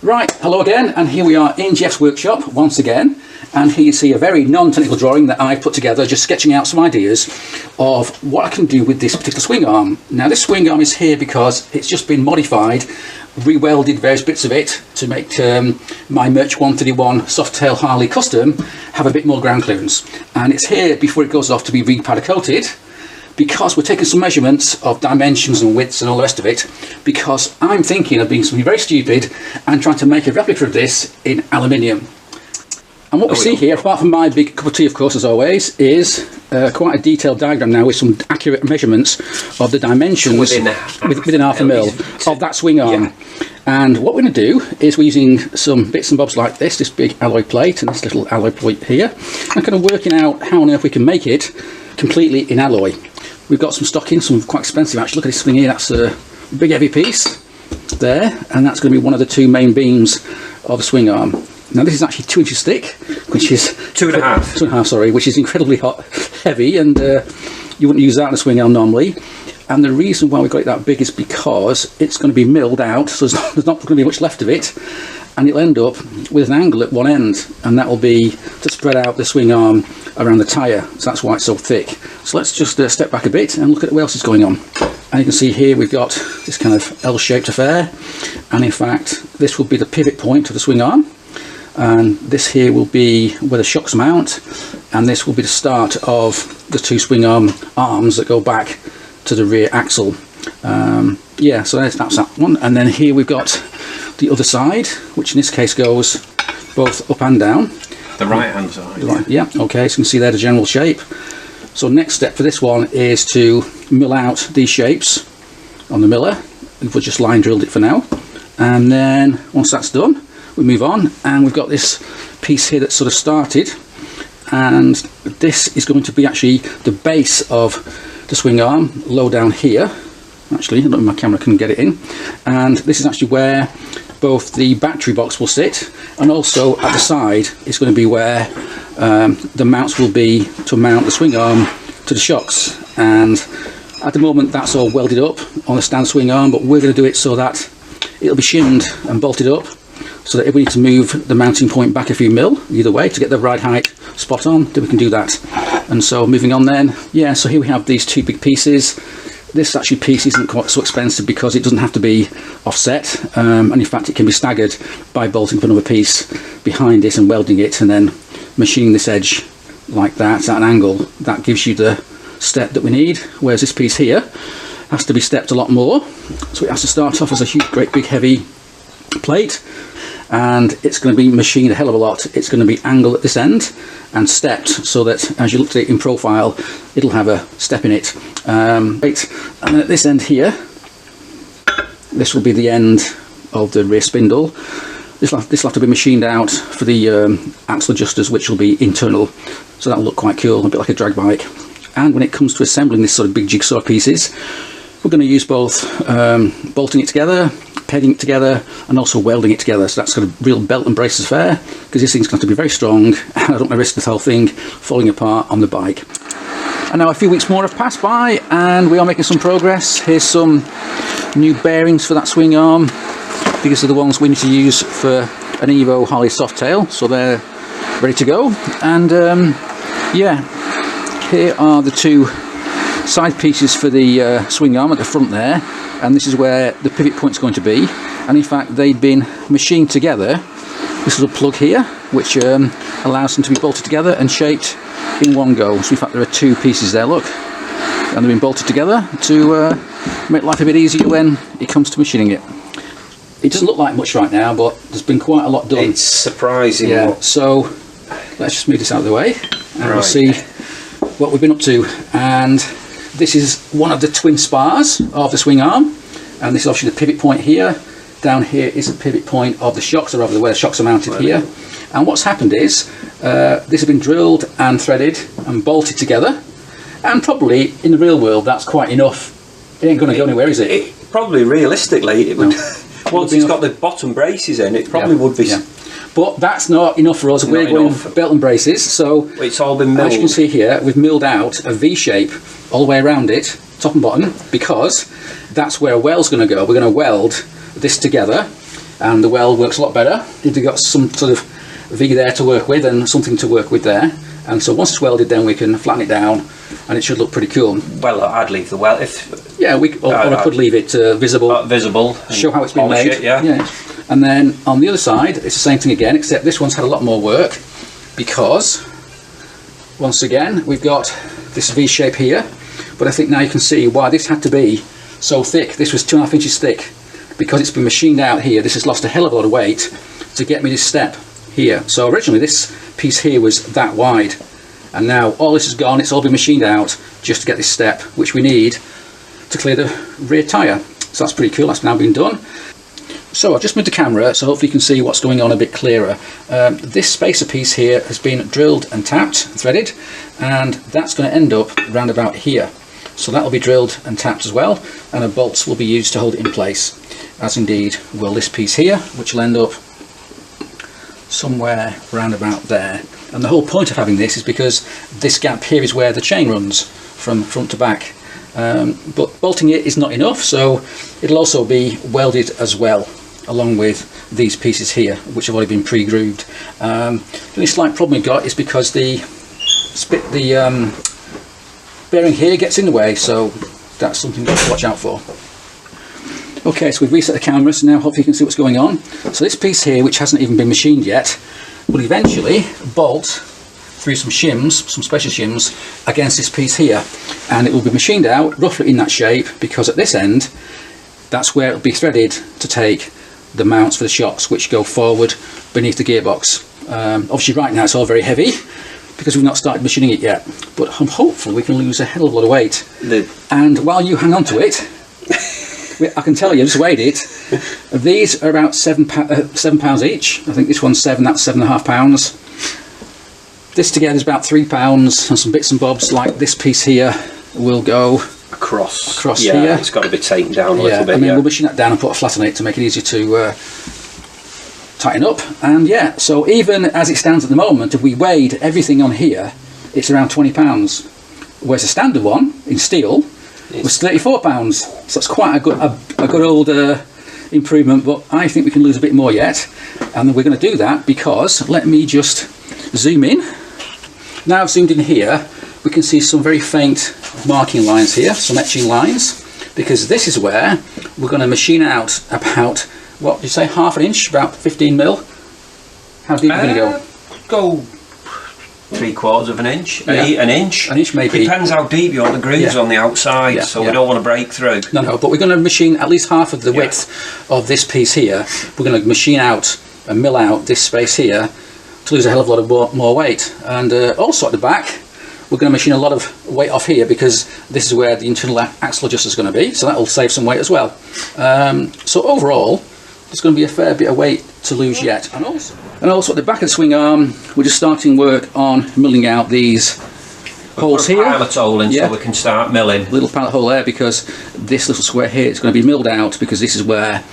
Right, hello again, and here we are in Jeff's workshop once again, and here you see a very non-technical drawing that I've put together, just sketching out some ideas of what I can do with this particular swing arm. Now this swing arm is here because it's just been modified, re-welded various bits of it to make my Merch 131 Softail Harley custom have a bit more ground clearance, and it's here before it goes off to be re-powder coated, because we're taking some measurements of dimensions and widths and all the rest of it, because I'm thinking of being something very stupid and trying to make a replica of this in aluminium. And what we see here, apart from my big cup of tea of course as always, is quite a detailed diagram now with some accurate measurements of the dimensions within half a mil of that swing arm. Yeah. And what we're going to do is we're using some bits and bobs like this big alloy plate and this little alloy plate here, and kind of working out how on earth we can make it completely in alloy. We've got some stock in, some quite expensive actually. Look at this thing here, that's a big heavy piece there, and that's going to be one of the two main beams of the swing arm. Now this is actually 2 inches thick, which is 2.5. 2.5, sorry, which is incredibly heavy, and you wouldn't use that in a swing arm normally. And the reason why we got it that big is because it's going to be milled out, so there's not going to be much left of it, and it'll end up with an angle at one end, and that will be to spread out the swing arm around the tyre, so that's why it's so thick. So let's just step back a bit and look at what else is going on. And you can see here we've got this kind of L-shaped affair, and in fact this will be the pivot point of the swing arm, and this here will be where the shocks mount, and this will be the start of the two swing arm arms that go back to the rear axle. Yeah, so that's that one, and then here we've got the other side, which in this case goes both up and down. The right hand side. Right, yeah, okay, so you can see there the general shape. So next step for this one is to mill out these shapes on the miller. We've just line drilled it for now, and then once that's done we move on, and we've got this piece here that's sort of started, and this is going to be actually the base of the swing arm low down here. Actually, I don't know if my camera can get it in, and this is actually where both the battery box will sit, and also at the side it's going to be where the mounts will be to mount the swing arm to the shocks. And at the moment that's all welded up on the stand swing arm, but we're going to do it so that it'll be shimmed and bolted up, so that if we need to move the mounting point back a few mil either way to get the right height spot on, then we can do that. And so moving on then, yeah, so here we have these two big pieces. This actually piece isn't quite so expensive because it doesn't have to be offset, and in fact it can be staggered by bolting up another piece behind it and welding it, and then machining this edge like that at an angle. That gives you the step that we need, whereas this piece here has to be stepped a lot more, so it has to start off as a huge, great big heavy plate, and it's going to be machined a hell of a lot. It's going to be angled at this end and stepped, so that as you look at it in profile it'll have a step in it. Right. And then at this end here, this will be the end of the rear spindle. This will have to be machined out for the axle adjusters, which will be internal, so that'll look quite cool, a bit like a drag bike. And when it comes to assembling this sort of big jigsaw pieces, we're going to use both bolting it together, pegging it together, and also welding it together. So that's got a real belt and braces affair, because this thing's going to be very strong, and I don't want to risk this whole thing falling apart on the bike. And now a few weeks more have passed by, and we are making some progress. Here's some new bearings for that swing arm. These are the ones we need to use for an Evo Harley Softail, so they're ready to go. And yeah, here are the two side pieces for the swing arm at the front there, and this is where the pivot point is going to be. And in fact they've been machined together. This little plug here, which allows them to be bolted together and shaped in one go. So in fact there are two pieces there, look, and they've been bolted together to make life a bit easier when it comes to machining it. It doesn't look like much right now, but there's been quite a lot done. It's surprising. Yeah, so let's just move this out of the way, and we'll see what we've been up to. And this is one of the twin spars of the swing arm, and this is obviously the pivot point here. Down here is the pivot point of the shocks, or rather where the shocks are mounted here. And what's happened is this has been drilled and threaded and bolted together, and probably in the real world that's quite enough. It ain't going to go anywhere, is it? Probably realistically it would. No. Once it's got the bottom braces in, it probably would be. Yeah. But that's not enough for us. We're going belt and braces, so it's all been milled. As you can see here, we've milled out a V shape all the way around it, top and bottom, because that's where a weld's going to go. We're going to weld this together, and the weld works a lot better if you've got some sort of V there to work with and something to work with there. And so once it's welded, then we can flatten it down and it should look pretty cool. Well, I'd leave the weld if... Yeah, or I could leave it visible. Visible. Show how it's been made. It, yeah. And then on the other side, it's the same thing again, except this one's had a lot more work because, once again, we've got this V shape here. But I think now you can see why this had to be so thick. This was 2.5 inches thick because it's been machined out here. This has lost a hell of a lot of weight to get me this step here. So originally this piece here was that wide, and now all this is gone. It's all been machined out just to get this step, which we need to clear the rear tyre. So that's pretty cool. That's now been done. So I've just moved the camera so hopefully you can see what's going on a bit clearer. This spacer piece here has been drilled and tapped and threaded, and that's going to end up round about here. So that will be drilled and tapped as well, and a bolts will be used to hold it in place, as indeed will this piece here, which will end up somewhere round about there. And the whole point of having this is because this gap here is where the chain runs from front to back. But bolting it is not enough, so it'll also be welded as well, along with these pieces here, which have already been pre-grooved. The only slight problem we've got is because the bearing here gets in the way, so that's something to watch out for. Okay, so we've reset the camera, so now hopefully you can see what's going on. So this piece here, which hasn't even been machined yet, will eventually bolt through some shims, some special shims, against this piece here, and it will be machined out roughly in that shape, because at this end that's where it will be threaded to take the mounts for the shocks, which go forward beneath the gearbox. Obviously right now it's all very heavy because we've not started machining it yet, but hopefully we can lose a hell of a lot of weight. And while you hang on to it, I can tell you, I just weighed it, these are about £7 each. I think this one's 7, that's £7.5. This together is about £3, and some bits and bobs like this piece here will go across here. It's got to be taken down a little bit. I mean, we'll machine that down and put a flat on it to make it easier to tighten up. And yeah, so even as it stands at the moment, if we weighed everything on here, it's around £20, whereas a standard one in steel was £34. So it's quite a good old improvement, but I think we can lose a bit more yet, and we're going to do that because, let me just zoom in. Now I've zoomed in here, we can see some very faint marking lines here, some etching lines, because this is where we're going to machine out about, what did you say, ½ an inch, about 15 mil? How deep are we going to go? Go 3/4 of an inch, yeah. an inch. An inch maybe. Depends how deep you want the grooves on the outside, so we don't want to break through. No, but we're going to machine at least half of the width of this piece here. We're going to machine out and mill out this space here to lose a hell of a lot of more weight. And also at the back, we're going to machine a lot of weight off here, because this is where the internal axle adjuster is going to be, so that will save some weight as well. So overall, there's going to be a fair bit of weight to lose yet. And also at the back of the swing arm, we're just starting work on milling out these holes here. Pilot hole in, so we can start milling. Little pilot hole there, because this little square here is going to be milled out, because this is where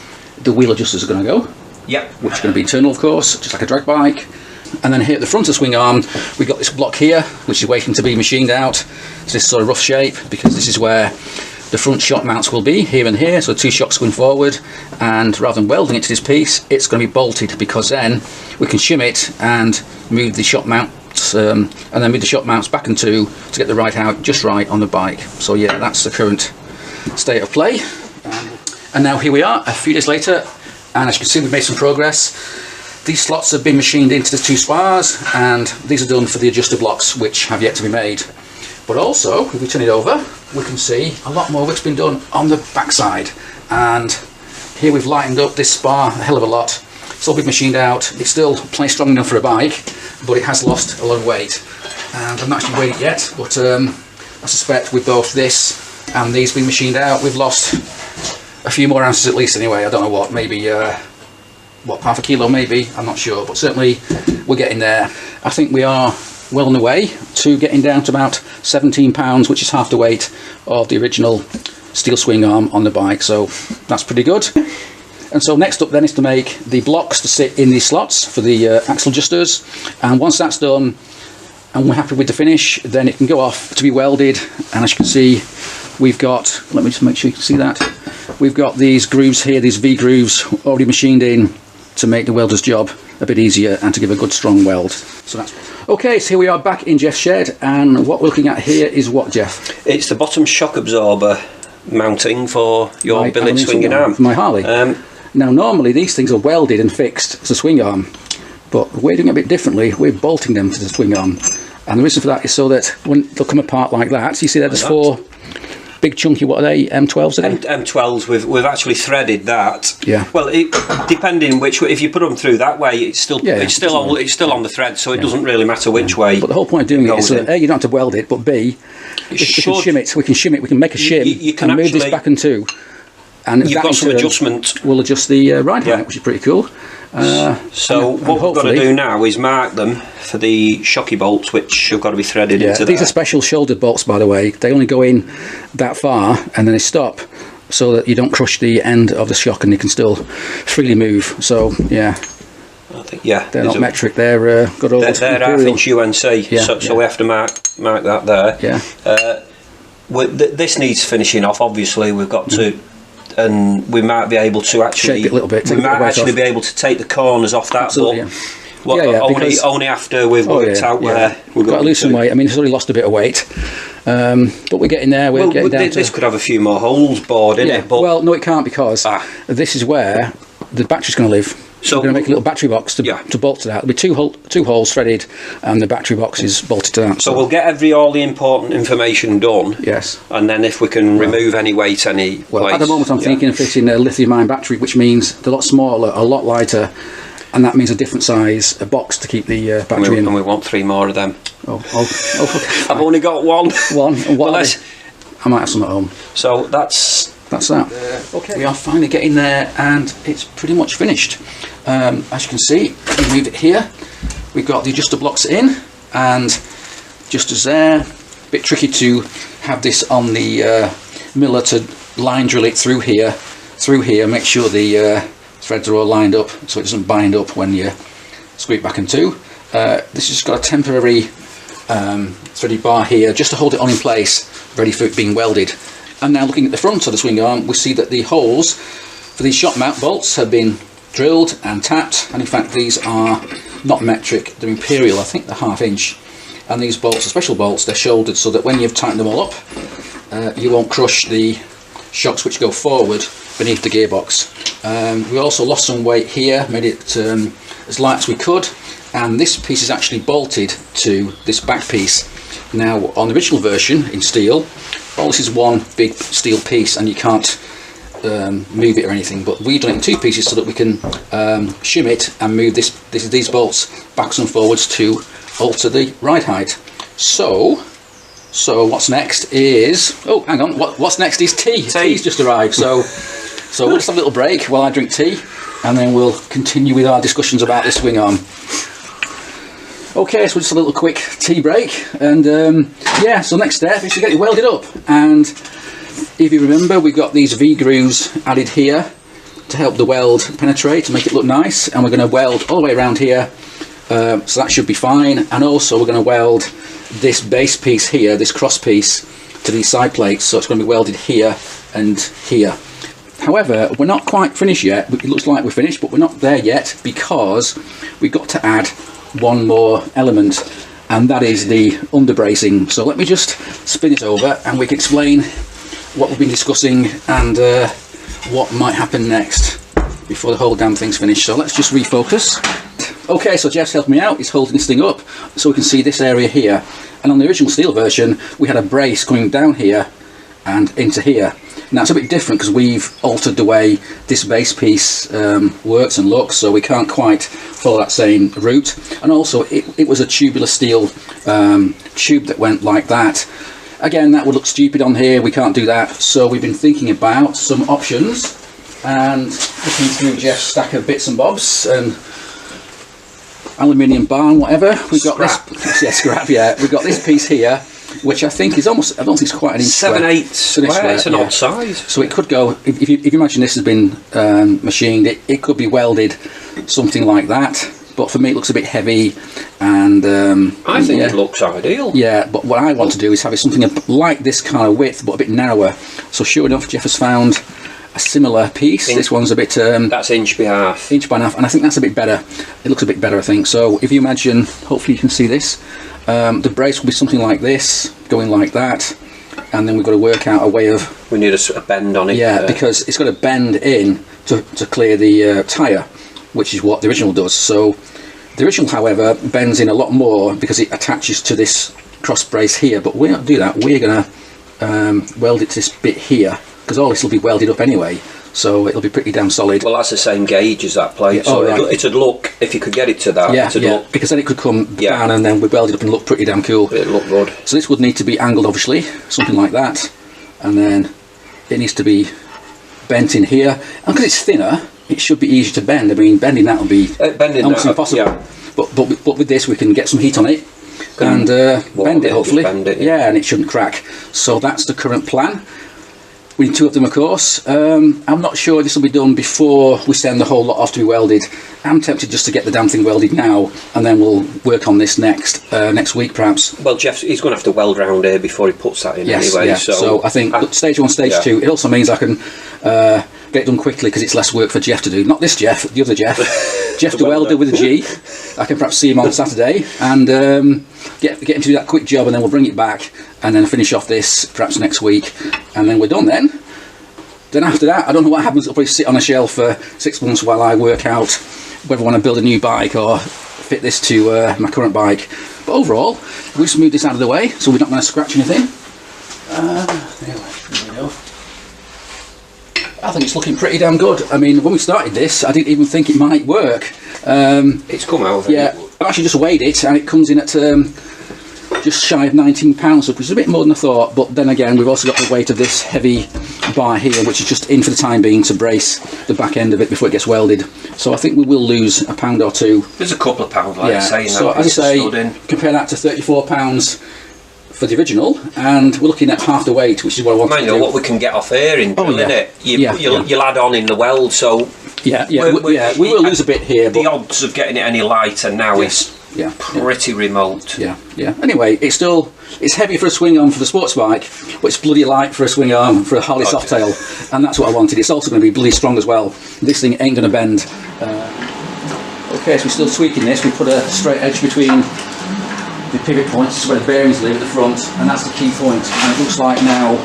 the wheel adjusters are going to go. Yep. Which is going to be internal, of course, just like a drag bike. And then here at the front of the swing arm, we've got this block here, which is waiting to be machined out. It's this sort of rough shape, because this is where the front shock mounts will be, here and here, so 2 shocks going forward, and rather than welding it to this piece, it's going to be bolted, because then we can shim it and move the shock mounts, and then move the shock mounts back and to get the right out just right on the bike. So yeah, that's the current state of play. And now here we are, a few days later, and as you can see, we've made some progress. These slots have been machined into the 2 spars, and these are done for the adjuster blocks, which have yet to be made. But also, if we turn it over, we can see a lot more work's been done on the backside. And here we've lightened up this spar a hell of a lot. It's all been machined out. It's still plenty strong enough for a bike, but it has lost a lot of weight. And I've not actually weighed it yet, but I suspect with both this and these being machined out, we've lost a few more ounces at least anyway. I don't know what, maybe half a kilo maybe, I'm not sure, but certainly we're getting there. I think we are well on the way to getting down to about £17, which is half the weight of the original steel swing arm on the bike, so that's pretty good. And so next up then is to make the blocks to sit in these slots for the axle adjusters, and once that's done and we're happy with the finish, then it can go off to be welded. And as you can see, we've got, let me just make sure you can see that, we've got these grooves here, these V grooves already machined in to make the welder's job a bit easier and to give a good strong weld. So that's okay. So here we are back in Jeff's shed, and what we're looking at here is what, Jeff? It's the bottom shock absorber mounting for your billet swinging arm. For my Harley. Now normally these things are welded and fixed as a swing arm, but we're doing it a bit differently. We're bolting them to the swing arm, and the reason for that is so that when they'll come apart like that. So you see there's four big chunky, what are they, M12s are they? M12s, we've actually threaded that. Yeah. Well, depending which way, if you put them through that way, it's still on the thread, so it doesn't really matter which way. But the whole point of doing it is so that A, you don't have to weld it, but B, we can shim it. We can shim it. We can make a shim you can and move this back and two. And you've got some adjustment. We'll adjust the ride height, which is pretty cool. So what we've got to do now is mark them for the shocky bolts, which have got to be threaded into these are special shouldered bolts, by the way. They only go in that far and then they stop, so that you don't crush the end of the shock and you can still freely move. So yeah, I think they're not metric. They're good old. They're 1/2 inch UNC. So we have to mark that there. Yeah. This needs finishing off. Obviously, we've got to. And we might be able to actually shape it a little bit. We might actually be able to take the corners off that. Absolutely, but only after we've worked out where we've got to lose some weight. I mean, it's already lost a bit of weight, but we're getting there. We're getting down this could have a few more holes bored in it. But well, no, it can't, because this is where the battery's going to live. So we're going to make a little battery box to bolt to that. There'll be two holes threaded, and the battery box is bolted to that. So we'll get all the important information done. Yes. And then if we can remove any weight, at the moment I'm thinking of fitting a lithium-ion battery, which means they're a lot smaller, a lot lighter, and that means a different size a box to keep the battery in. And we want 3 more of them. Okay. I've only got one. And what I might have some at home. So that's that. Okay. We are finally getting there, and it's pretty much finished. As you can see, we move it here. We've got the adjuster blocks in, and just as there, a bit tricky to have this on the miller to line drill it through here, make sure the threads are all lined up so it doesn't bind up when you screw it back in two. This has just got a temporary threaded bar here just to hold it on in place, ready for it being welded. And now looking at the front of the swing arm, we see that the holes for these shot mount bolts have been drilled and tapped, and in fact these are not metric, they're imperial. I think they're 1/2 inch, and these bolts are special bolts. They're shouldered so that when you've tightened them all up, you won't crush the shocks which go forward beneath the gearbox. We also lost some weight here, made it as light as we could, and this piece is actually bolted to this back piece. Now on the original version in steel, all this is one big steel piece and you can't move it or anything, but we've done it in 2 pieces so that we can shim it and move these bolts backwards and forwards to alter the ride height. So what's next is, oh hang on, what's next is tea. Tea's just arrived, so we'll just have a little break while I drink tea, and then we'll continue with our discussions about this swing arm. Okay, so just a little quick tea break, and so next step is to get it welded up. And if you remember, we've got these V grooves added here to help the weld penetrate, to make it look nice, and we're going to weld all the way around here, so that should be fine. And also we're going to weld this base piece here, this cross piece, to these side plates, so it's going to be welded here and here. However, we're not quite finished yet. It looks like we're finished, but we're not there yet, because we've got to add one more element, and that is the underbracing. So let me just spin it over and we can explain what we've been discussing and what might happen next before the whole damn thing's finished. So let's just refocus. Okay, so Jeff's helped me out. He's holding this thing up so we can see this area here. And on the original steel version, we had a brace coming down here and into here. Now it's a bit different because we've altered the way this base piece works and looks, so we can't quite follow that same route. And also it was a tubular steel tube that went like that. Again, that would look stupid on here. We can't do that, so we've been thinking about some options and looking through Jeff's stack of bits and bobs and aluminium bar and whatever. We've got this scrap, yeah. We've got this piece here, which I think is almost, I don't think it's quite an inch 7/8 square. It's an odd size. So it could go, if you imagine this has been machined, it could be welded something like that. But for me it looks a bit heavy, and I think it looks ideal. Yeah, but what I want to do is have it something like this kind of width, but a bit narrower. So sure enough, Jeff has found a similar piece. This one's a bit that's inch by half, and I think that's a bit better. It looks a bit better, I think. So if you imagine, hopefully you can see this, the brace will be something like this, going like that, and then we've got to work out a way of, we need a bend on it, because it's got to bend in to clear the tyre, which is what the original does. So the original, however, bends in a lot more because it attaches to this cross brace here, but we're not going to do that. We're going to weld it to this bit here, because all this will be welded up anyway, so it'll be pretty damn solid. Well, that's the same gauge as that plate, so right. It'd look, if you could get it to that, look, because then it could come down and then we weld it up and look pretty damn cool. It'd look good. So this would need to be angled, obviously, something like that, and then it needs to be bent in here, and because it's thinner, it should be easier to bend. I mean, bending that will be almost impossible. But with this, we can get some heat on it and bend it, hopefully. Bend it, and it shouldn't crack. So that's the current plan. We need 2 of them, of course. I'm not sure this will be done before we send the whole lot off to be welded. I'm tempted just to get the damn thing welded now, and then we'll work on this next week, perhaps. Well, he's going to have to weld round here before he puts that in anyway. Yeah. So I think stage 1, stage 2. It also means I can get it done quickly because it's less work for Jeff to do. Not this Jeff, the other Jeff. Jeff the welder with a G. I can perhaps see him on Saturday and get him to do that quick job, and then we'll bring it back and then finish off this perhaps next week, and then we're done then. Then after that, I don't know what happens. It'll probably sit on a shelf for 6 months while I work out whether I want to build a new bike or fit this to my current bike. But overall, we just move this out of the way so we're not going to scratch anything. There we go. I think it's looking pretty damn good. I mean, when we started this, I didn't even think it might work. It's come out. Yeah, I actually just weighed it, and it comes in at just shy of 19 pounds, which is a bit more than I thought. But then again, we've also got the weight of this heavy bar here, which is just in for the time being to brace the back end of it before it gets welded. So I think we will lose a pound or two. There's a couple of pounds, like saying that. So as I say, compare that to £34 for the original, and we're looking at half the weight, which is what I want to do. What we can get off here in drill, innit? You'll add on in the weld, so we will lose a bit here. The odds of getting it any lighter now is pretty remote. Anyway, it's heavy for a swing arm for the sports bike, but it's bloody light for a swing arm for a Harley Softail, and that's what I wanted. It's also going to be bloody strong as well. This thing ain't going to bend. Okay, so we're still tweaking this. We put a straight edge between the pivot points where the bearings live at the front, and that's the key point. And it looks like now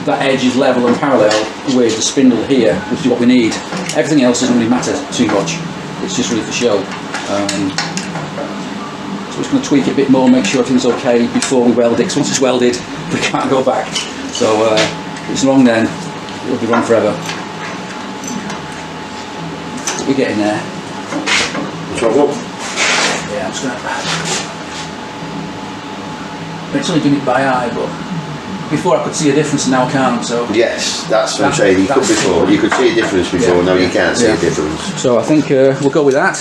that edge is level and parallel with the spindle here, which is what we need. Everything else doesn't really matter too much. It's just really for show. So we're just going to tweak it a bit more, make sure everything's okay before we weld it. Because once it's welded, we can't go back. So if it's wrong, then it'll be wrong forever. We're getting there. Yeah, I'm just going to. It's only doing it by eye, but before I could see a difference, and now I can't. So yes, that's what I'm saying. You could before, you could see a difference before. Now you can't see a difference. So I think we'll go with that.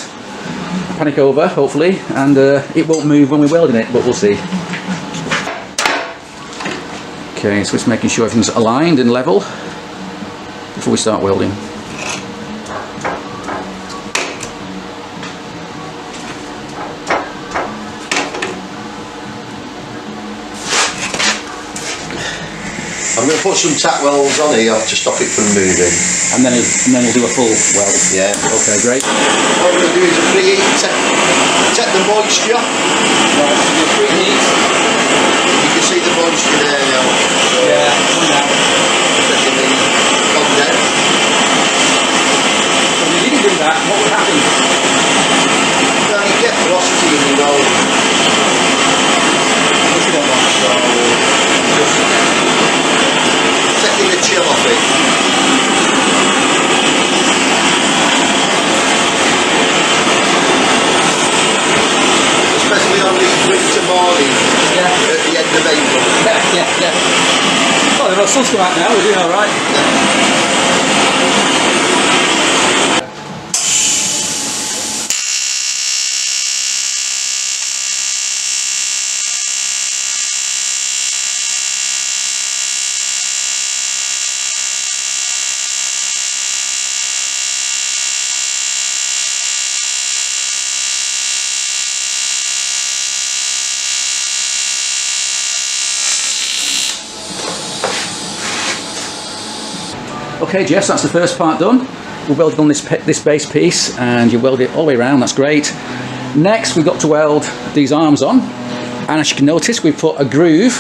Panic over, hopefully, and it won't move when we're welding it, but we'll see. Okay, so it's making sure everything's aligned and level before we start welding. I'm going to put some tack welds on here to stop it from moving. And then we'll do a full weld. Yeah. Okay, great. What we're going to do is a preheat, check the moisture. Right, so preheat. You can see the moisture there now. So now. Checking the content. So if you didn't do that, what would happen? Now you get velocity in your roll. Which we don't want. So taking the chill off it. Especially on these winter mornings at the end of April. Yeah. Oh, the sun's come out now, we're doing alright. Okay, Jeff, that's the first part done. We've welded on this base piece, and you weld it all the way around. That's great. Next, we've got to weld these arms on, and as you can notice, we've put a groove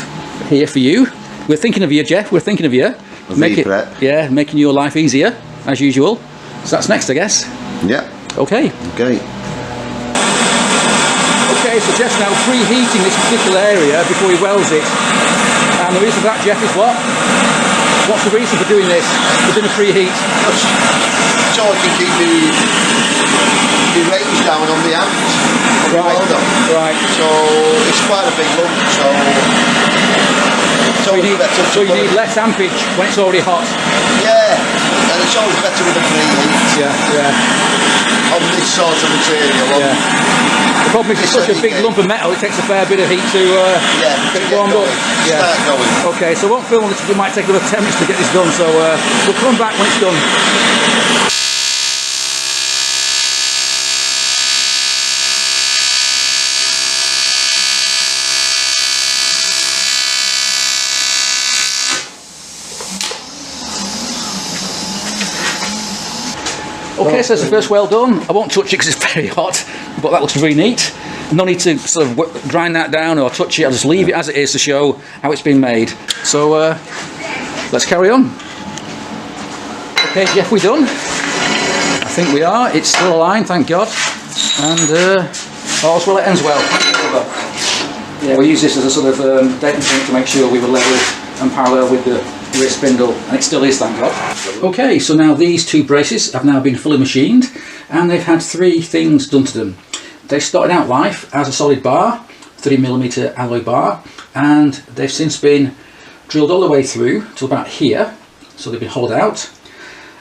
here for you. We're thinking of you, Jeff. We're thinking of you. Making your life easier as usual. So that's next, I guess. Yeah. Okay. Okay. Okay, so Jeff's now preheating this particular area before he welds it. And the reason for that, Jeff, is what? What's the reason for doing this? We're doing a preheat. So I can keep the range down on the ants. Right. Right. So it's quite a big lump. So you need less ampage when it's already hot. Yeah, and it's always better with a preheat. Yeah. On this sort of material. Yeah. The problem is it's such a big lump of metal, it takes a fair bit of heat to get it warmed up. Yeah. Start going. Okay, so I won't film this, it might take another 10 minutes to get this done, so we'll come back when it's done. Okay, so that's the first weld done. I won't touch it because it's very hot, but that looks really neat. No need to sort of grind that down or touch it. I'll just leave it as it is to show how it's been made. So let's carry on. Okay, Jeff, we done? I think we are. It's still aligned, thank God. And all's well, it ends well. Yeah, we use this as a sort of dating point to make sure we were level and parallel with the rear spindle, and it still is, thank God. Okay, so now these two braces have now been fully machined, and they've had three things done to them. They started out life as a solid bar, 3mm alloy bar, and they've since been drilled all the way through to about here, so they've been hollowed out.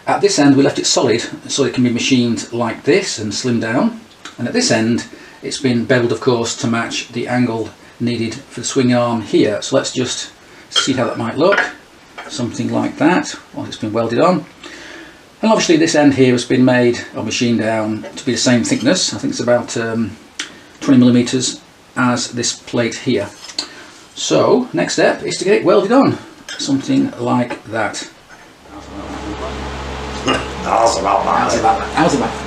At this end we left it solid so it can be machined like this and slimmed down, and at this end it's been beveled, of course, to match the angle needed for the swing arm here. So let's just see how that might look. Something like that once it's been welded on. And obviously this end here has been made or machined down to be the same thickness. I think it's about 20mm as this plate here. So next step is to get it welded on. Something like that. How's about that? How's about that? How's about that?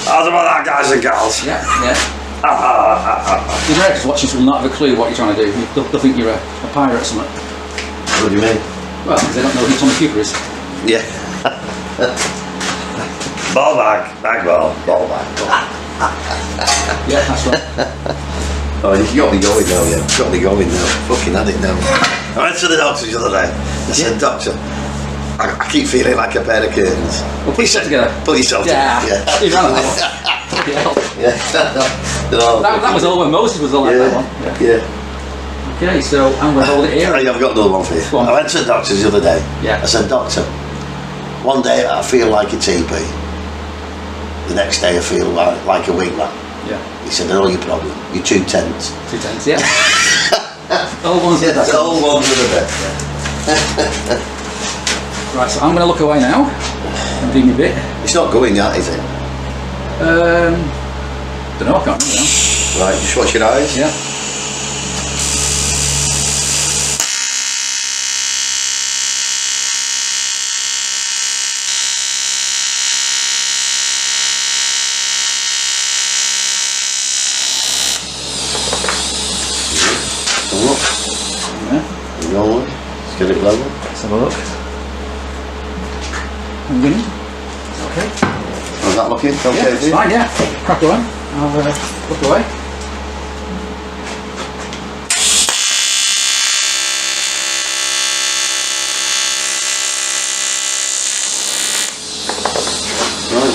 How's about that, guys and gals? Yeah, yeah. The directors watching will not have a clue what you're trying to do. They'll think you're a pirate or something. What do you mean? Well, they don't know who Tommy Cooper is. Yeah. Ball bag, bag ball, ball bag. Yeah, that's right. Oh, you got me going now, yeah. Got me going now. Fucking had it now. I went to the doctor the other day. I said, doctor, I keep feeling like a pair of curtains. Well, put yourself together. Put yourself together. Yeah. You ran that one. Yeah. That was all when Moses was all like that one. Yeah. Okay, so I'm going to hold it here. I've got another one for you. I went to the doctor's the other day. Yeah. I said, doctor, one day I feel like a TP. The next day I feel like a wingman. Yeah. He said, I know your problem. You're too tense. Too tense, yeah. Old ones are the old ones are the best. Right, so I'm going to look away now and do my bit. It's not going yet, is it? Don't know, I can't remember now. Right, just watch your eyes. Yeah. Let's get it level. Let's have a look. I'm winning. Okay. How's that looking? Okay, yeah, it's fine, yeah. Crack on. I'll look away. Right.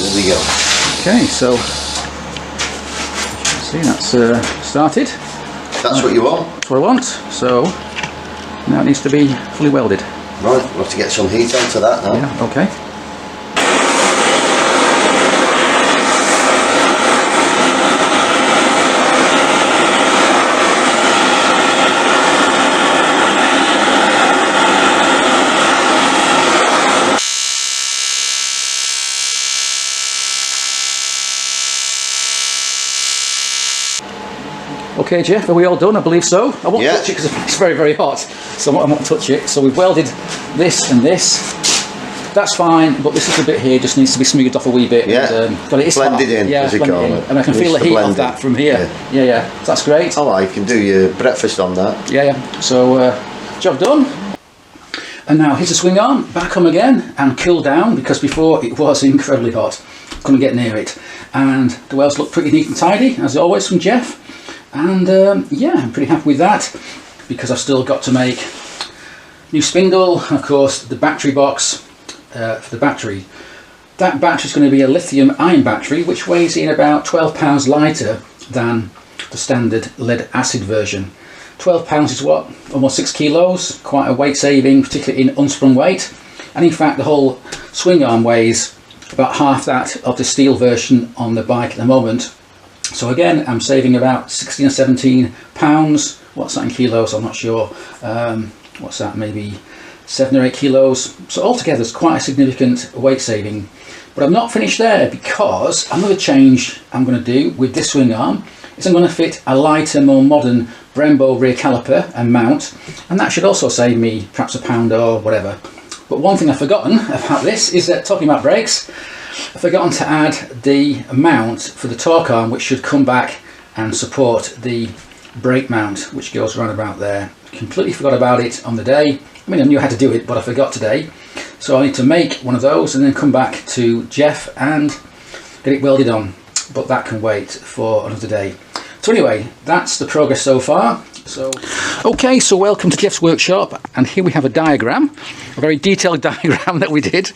There we go. Okay, so see, that's started. That's what you want? That's what I want. So now it needs to be fully welded. Right, we'll have to get some heat onto that now. Yeah, okay. Okay, Jeff, are we all done? I believe so. I won't Yeah. touch it because it's very, very hot, so I won't touch it. So we've welded this and this. That's fine, but this little bit here just needs to be smoothed off a wee bit. Yeah, and, but it is blended hot. in, yeah, as you blended call in. it. And I can feel the heat of that from here. Yeah. So that's great. Oh, you can do your breakfast on that. Yeah. So, job done. And now here's the swing arm, back on again and cool down, because before it was incredibly hot. Couldn't get near it. And the welds look pretty neat and tidy, as always, from Jeff. And yeah, I'm pretty happy with that, because I've still got to make new spindle, and of course the battery box for the battery. That battery is going to be a lithium ion battery, which weighs in about 12 pounds lighter than the standard lead acid version. 12 pounds is what? Almost 6 kilos, quite a weight saving, particularly in unsprung weight. And in fact the whole swing arm weighs about half that of the steel version on the bike at the moment. So again, I'm saving about 16 or 17 pounds. What's that in kilos? I'm not sure. What's that? Maybe 7 or 8 kilos. So altogether, it's quite a significant weight saving. But I'm not finished there, because another change I'm going to do with this swing arm is I'm going to fit a lighter, more modern Brembo rear caliper and mount, and that should also save me perhaps £1 or whatever. But one thing I've forgotten about this is that, talking about brakes, I've forgotten to add the mount for the torque arm, which should come back and support the brake mount, which goes around about there. Completely forgot about it on the day. I mean, I knew how to do it, but I forgot today. So I need to make one of those and then come back to Jeff and get it welded on. But that can wait for another day. So anyway, that's the progress so far. Okay, so welcome to Jeff's workshop, and here we have a diagram, a very detailed diagram that we did,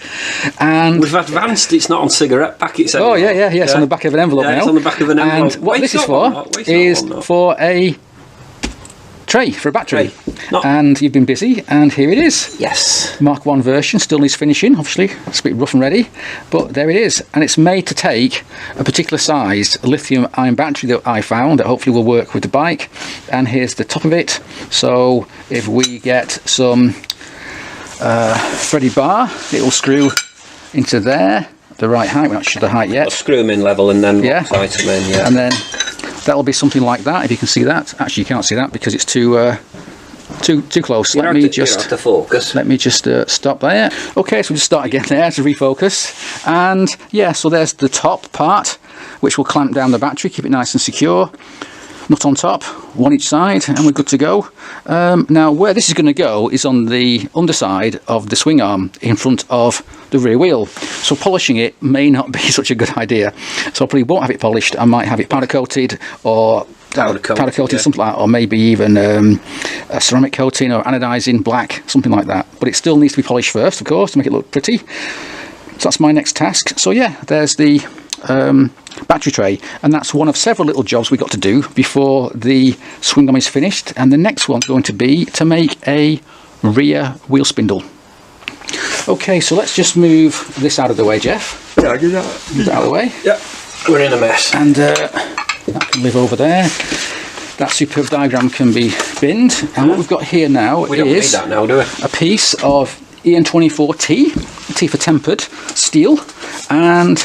and we've advanced. It's not on cigarette packets anymore. Oh yeah, it's on the back of an envelope now. It's on the back of an envelope. And what this is for is for a tray for a battery. And you've been busy, and here it is. Yes. Mark 1 version, still needs finishing, obviously. It's a bit rough and ready, but there it is. And it's made to take a particular sized lithium ion battery that I found that hopefully will work with the bike. And here's the top of it. So if we get some threaded bar, it will screw into there, the right height. We're not sure the height yet. I'll screw them in level and then tight them in, yeah. And then that'll be something like that, if you can see that. Actually, you can't see that because it's too close. Let me just focus. Let me just stop there. Okay, so we'll just start again there to refocus. And yeah, so there's the top part, which will clamp down the battery, keep it nice and secure. Nut on top, one each side, and we're good to go. Now, where this is going to go is on the underside of the swing arm in front of the rear wheel. So polishing it may not be such a good idea. So I probably won't have it polished. I might have it powder coated or powder coated, something like that, or maybe even a ceramic coating or anodizing black, something like that. But it still needs to be polished first, of course, to make it look pretty. So that's my next task. So yeah, there's the battery tray, and that's one of several little jobs we got to do before the swing arm is finished. And the next one's going to be to make a rear wheel spindle. Okay, so let's just move this out of the way, Jeff. Yeah, get that out of the way. Yeah, we're in a mess. And that can live over there. That superb diagram can be binned. And what we've got here now we don't need that now, do we? A piece of EN24T, T for tempered steel, and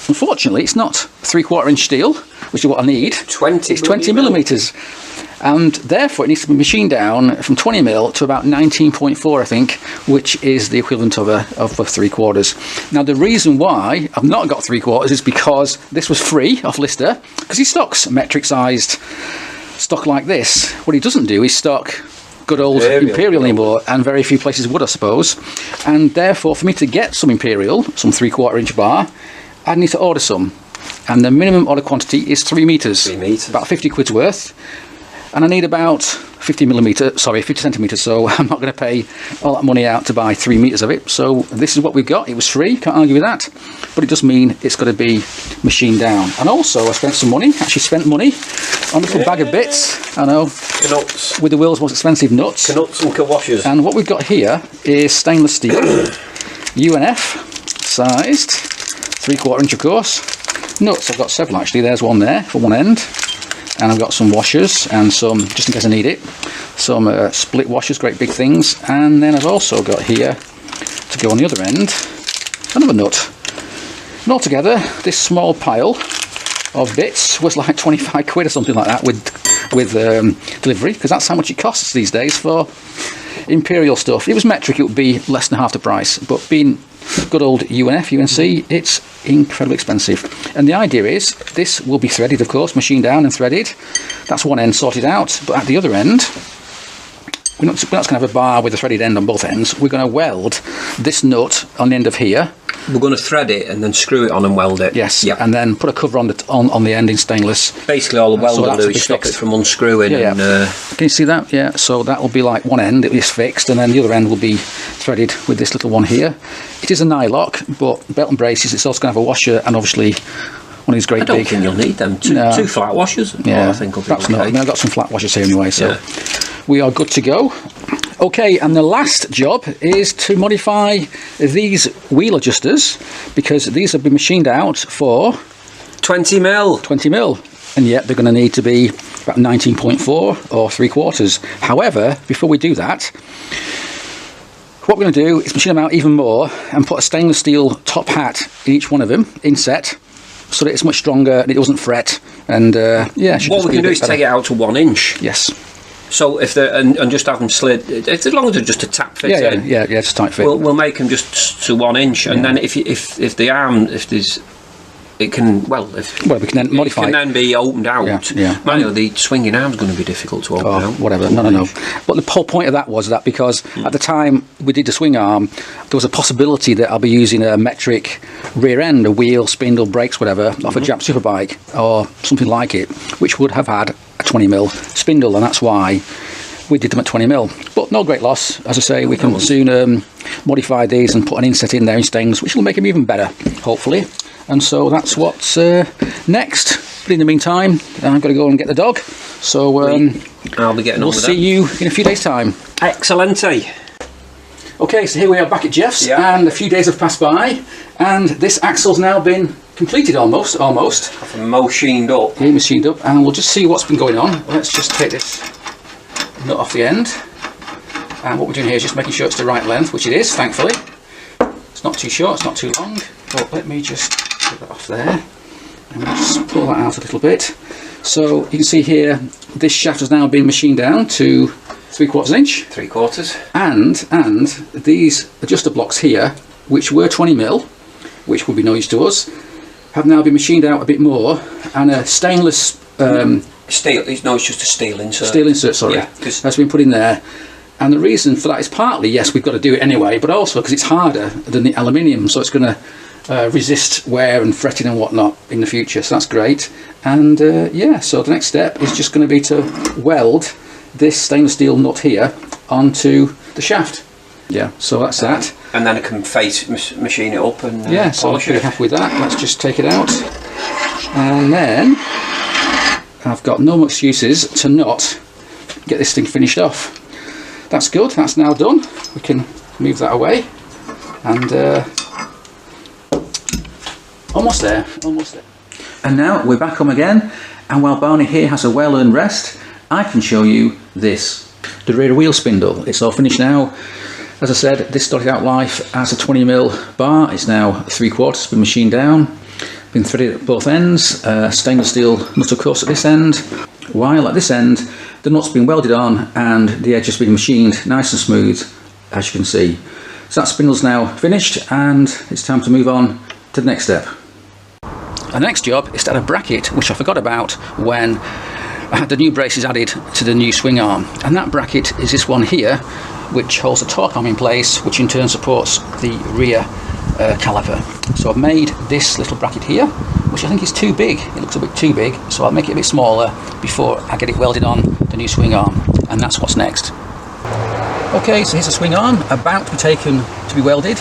unfortunately it's not 3/4 inch steel, which is what I need. It's 20 millimeters, and therefore it needs to be machined down from 20 mil to about 19.4, I think, which is the equivalent of a 3/4. Now the reason why I've not got 3/4 is because this was free off Lister, because he stocks metric sized stock like this. What he doesn't do is stock good old Imperial anymore, and very few places would, I suppose. And therefore, for me to get some Imperial, some 3/4 inch bar, I'd need to order some, and the minimum order quantity is 3 meters, about 50 quid's worth, and I need about 50 centimeters, so I'm not going to pay all that money out to buy 3 meters of it. So this is what we've got. It was free, can't argue with that, but it does mean it's got to be machined down. And also I spent some money, actually spent money on a little bag of bits, I know, nuts, with the world's most expensive nuts. Nuts and washers. And what we've got here is stainless steel, UNF sized, 3/4 inch of course. Nuts, I've got several actually, there's one there for one end. And I've got some washers and some, just in case I need it, some split washers, great big things. And then I've also got here, to go on the other end, another nut. And altogether, this small pile of bits was like 25 quid or something like that, with with delivery, because that's how much it costs these days for Imperial stuff. If it was metric, it would be less than half the price, but being good old UNC, it's incredibly expensive. And the idea is this will be threaded, of course, machined down and threaded. That's one end sorted out, but at the other end, we're not going to have a bar with a threaded end on both ends. We're going to weld this nut on the end of here. We're going to thread it and then screw it on and weld it. Yes, yep. And then put a cover on the end in stainless. Basically all the weld will do is stop it from unscrewing. Yeah, and, can you see that? Yeah, so that will be like one end, it is fixed, and then the other end will be threaded with this little one here. It is a nylock, but belt and braces, it's also going to have a washer and obviously one of these great big... I don't think you'll need them. Two flat washers. Yeah, I think will be perhaps okay. not. I mean, I've got some flat washers here anyway, so we are good to go. Okay, and the last job is to modify these wheel adjusters, because these have been machined out for 20 mil. 20 mil, and yet they're going to need to be about 19.4 or 3/4. However, before we do that, what we're going to do is machine them out even more and put a stainless steel top hat in each one of them, inset, so that it's much stronger and it doesn't fret. And yeah, what we can do is take it out to 1 inch. Yes. So if they're and just have them slid, as long as they're just a tap fit in. Yeah, just tight fit. We'll make them just to 1 inch, and then if the arm, if there's, it can we can then modify. It can then be opened out. Yeah. Manually, the swinging arm's going to be difficult to open out. Whatever. No. But the whole point of that was that because at the time we did the swing arm, there was a possibility that I'll be using a metric rear end, a wheel, spindle, brakes, whatever, off a Jap Superbike or something like it, which would have had a 20 mil spindle, and that's why we did them at 20 mil. But no great loss. As I say, we can soon modify these and put an inset in there in stainless, which will make them even better, hopefully. And so that's what's next. But in the meantime, I've got to go and get the dog. So I'll be getting on with that. We'll see you in a few days' time. Excellente. Okay, so here we are back at Jeff's, and a few days have passed by, and this axle's now been completed almost. Machined up. Yeah, machined up, and we'll just see what's been going on. Let's just take this nut off the end, and what we're doing here is just making sure it's the right length, which it is, thankfully. It's not too short, it's not too long, but let me just get that off there, and we'll just pull that out a little bit. So you can see here, this shaft has now been machined down to 3/4 inch. 3/4. And these adjuster blocks here, which were 20 mil, which will be no use to us, have now been machined out a bit more, and a stainless steel. No, it's just a steel insert. Steel insert, sorry, has been put in there. And the reason for that is partly, yes, we've got to do it anyway, but also because it's harder than the aluminium, so it's going to resist wear and fretting and whatnot in the future. So that's great. And yeah, so the next step is just going to be to weld this stainless steel nut here onto the shaft. Yeah, so that's that. And then I can machine it up and yeah, so I'm pretty happy with that. Let's just take it out, and then I've got no more excuses to not get this thing finished off. That's good. That's now done. We can move that away, and almost there. And now we're back home again, and while Barney here has a well-earned rest, I can show you this, the rear wheel spindle. It's all finished now. As I said, this started out life as a 20 mil bar. It's now 3/4, been machined down, been threaded at both ends, stainless steel nut of course at this end, while at this end the nut's been welded on and the edge has been machined nice and smooth, as you can see. So that spindle's now finished, and it's time to move on to the next step. The next job is to add a bracket, which I forgot about when I had the new braces added to the new swing arm, and that bracket is this one here, which holds the torque arm in place, which in turn supports the rear caliper. So I've made this little bracket here, which I think is too big. It looks a bit too big, so I'll make it a bit smaller before I get it welded on the new swing arm, and that's what's next. Okay, so here's the swing arm about to be taken to be welded,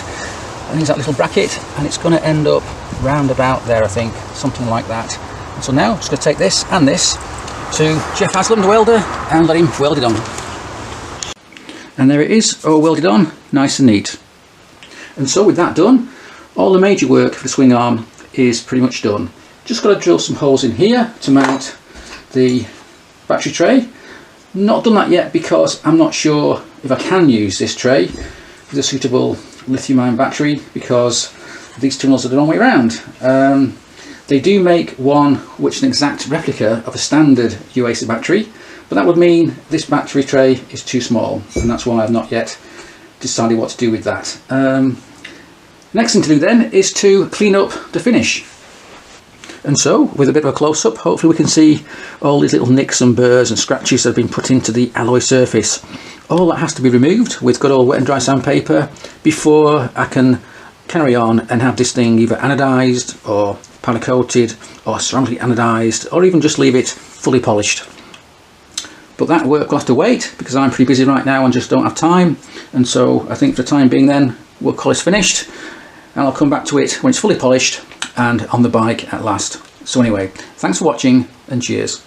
and here's that little bracket, and it's going to end up round about there, I think, something like that. And so now I'm just going to take this and this to Jeff Haslam, the welder, and let him weld it on. And there it is, all welded on, nice and neat. And so with that done, all the major work for the swing arm is pretty much done. Just got to drill some holes in here to mount the battery tray. Not done that yet because I'm not sure if I can use this tray with a suitable lithium-ion battery, because these tunnels are the wrong way around. They do make one which is an exact replica of a standard UAC battery, But that would mean this battery tray is too small, and that's why I've not yet decided what to do with that. Next thing to do then is to clean up the finish. And so, with a bit of a close-up, hopefully we can see all these little nicks and burrs and scratches that have been put into the alloy surface. All that has to be removed with good old wet and dry sandpaper before I can carry on and have this thing either anodised or powder coated or ceramically anodised, or even just leave it fully polished. But that work will have to wait because I'm pretty busy right now and just don't have time. And so I think for the time being then, we'll call this finished, and I'll come back to it when it's fully polished and on the bike at last. So anyway, thanks for watching and cheers.